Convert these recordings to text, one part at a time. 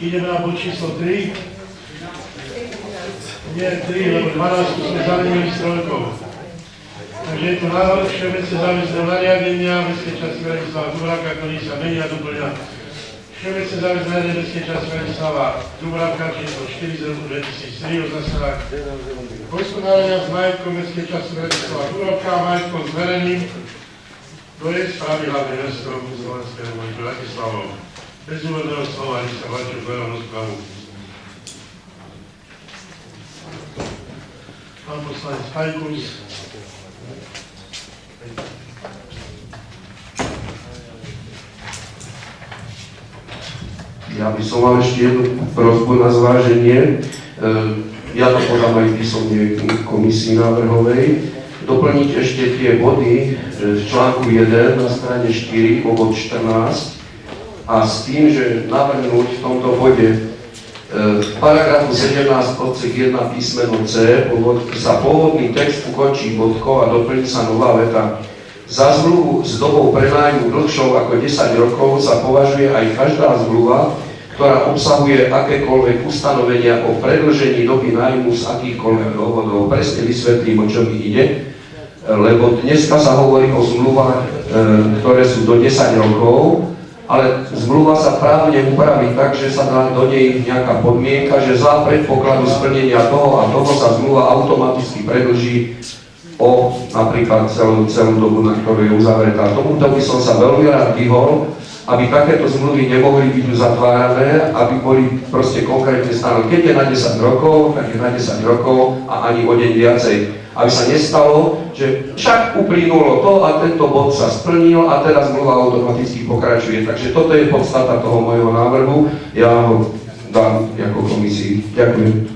Ideme na bod číslo 3. Nie 3, lebo 12 sme zamenili s trojkou. Takže je tu návrh všeobecne záväzného nariadenia Mestskej časti Bratislava Dúbravka, ktorý sa mení a doplňa všeobecne záväzné nariadenie Mestskej časti Bratislava Dúbravka číslo 4 z roku 2003 o zásadách hospodárenia s majetkom Mestskej časti Bratislava Dúbravka a majetkom zvereným do jej správy hlavné mesto Slovenskej republiky Bratislavou. Bez úvodného slova, nech sa páči v verejnú rozpravu. Pán poslanec Pajkus. Ja by som mal ešte jednu prosbu na zváženie. Ja to podám aj písomne komisii návrhovej. Doplniť ešte tie body z článku 1 na strane 4, bod 14 a s tým, že navrhnúť v tomto bode v paragrafu 17 odsek 1 písmeno C sa pôvodný text ukončí bodkou a doplní sa nová veta. Za zmluvu s dobou prenájmu dlhšou ako 10 rokov sa považuje aj každá zmluva, ktorá obsahuje akékoľvek ustanovenia o predĺžení doby nájmu z akýchkoľvek dôvodov. Presne vysvetlím, o čo mi ide, lebo dneska sa hovorí o zmluvách, ktoré sú do 10 rokov, ale zmluva sa právne upraví tak, že sa dá do nej nejaká podmienka, že za predpokladu splnenia toho a toho sa zmluva automaticky predĺží o napríklad celú dobu, na ktorú je uzavretá. Tomuto by som sa veľmi rád vyhol, aby takéto zmluvy nemohli byť uzatvárané, aby boli proste konkrétne stanovené. Keď je na 10 rokov, tak je na 10 rokov a ani o deň viacej. Aby sa nestalo, že však uplynulo to a tento bod sa splnil a teraz zmluva automaticky pokračuje. Takže toto je podstata toho môjho návrhu. Ja ho dám ako komisii. Ďakujem.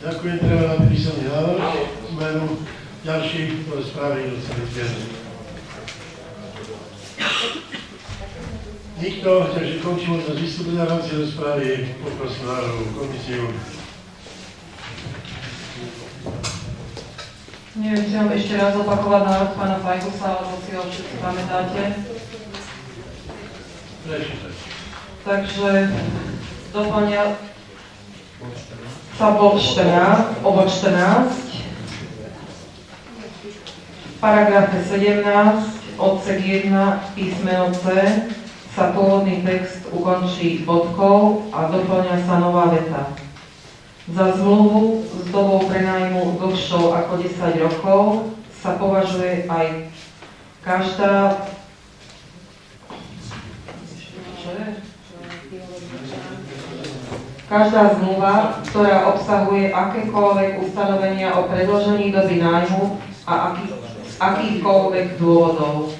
Ďakujem, treba na písomný návrh. Menu ďalší do správy do celých zviazok. Nikto, takže končí možnosť vystúpiť na rámci rozprávy. Poprosím návrhu komisiu. Neviem, či mám ešte raz opakovať návrh pána Pajkusa, alebo si ho všetci pamätáte. Prečítaj. Takže doplňa sa bod 14, obod 14, v paragrafe 17, odsek 1, písmeno C, sa pôvodný text ukončí bodkou a doplňa sa nová veta. Za zmluvu s dobou prenájmu dlhšou ako 10 rokov sa považuje aj každá zmluva, ktorá obsahuje akékoľvek ustanovenia o predĺžení doby nájmu a akýchkoľvek dôvodov.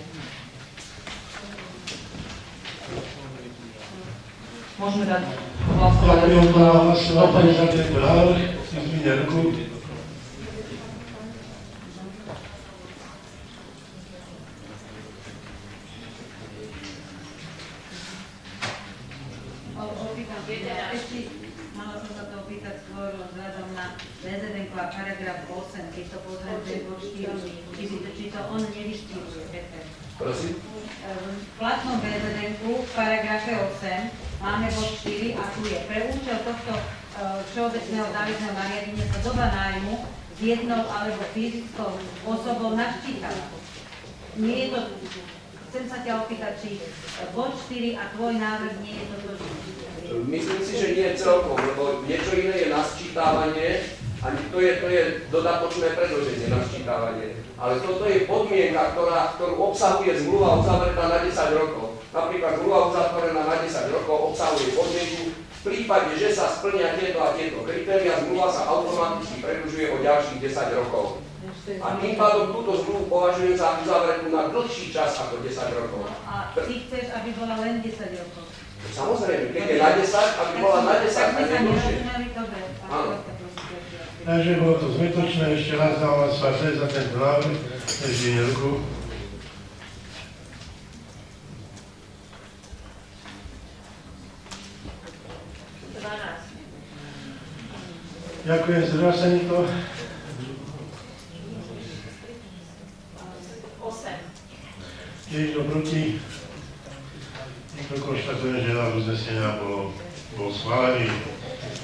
Môžeme dať hlasovať. Ďakujem za hlasovanie za tento návrh. Si zvíňa ruku. Mala som sa to opýtať skôr vzhľadom na VZN-ku a paragraf 8, keď to pozriem ten bod 4, či to on nevyštýluje, Peter. Prosím? V platnom VZN-ku v paragrafe 8 máme bod 4 a tu je pre účel tohto všeobecného záväzného nariadenia sa doba nájmu s jednou alebo fyzickou osobou načítala. Nie je to, chcem sa ťa opýtať, či bod 4 a tvoj návrh nie je toto. Myslím si, že nie celkom, lebo niečo iné je nasčítávanie a to je dodatočné predĺženie nasčítávanie. Ale toto je podmienka, ktorú obsahuje zmluva uzavretá na 10 rokov. Napríklad zmluva uzatvorená na 10 rokov obsahuje podmienku, v prípade, že sa splnia tieto a tieto kritéria, zmluva sa automaticky predĺžuje o ďalších 10 rokov. A tým pádom túto zmluvu považujem za uzavretú na dlhší čas ako 10 rokov. A ty chceš, aby bola len 10 rokov? Samozrejme, keď je na 10, aby bola na 10 a nedlhšie. Takže bolo to zmetočné, ešte raz dávam hlasovať za tento návrh. Zdvíňa ruku. Ďakujem, zdržal sa niekto? 8. Je niekto proti? Nikto konštatujem, že návrh uznesenia bolo bol schválený.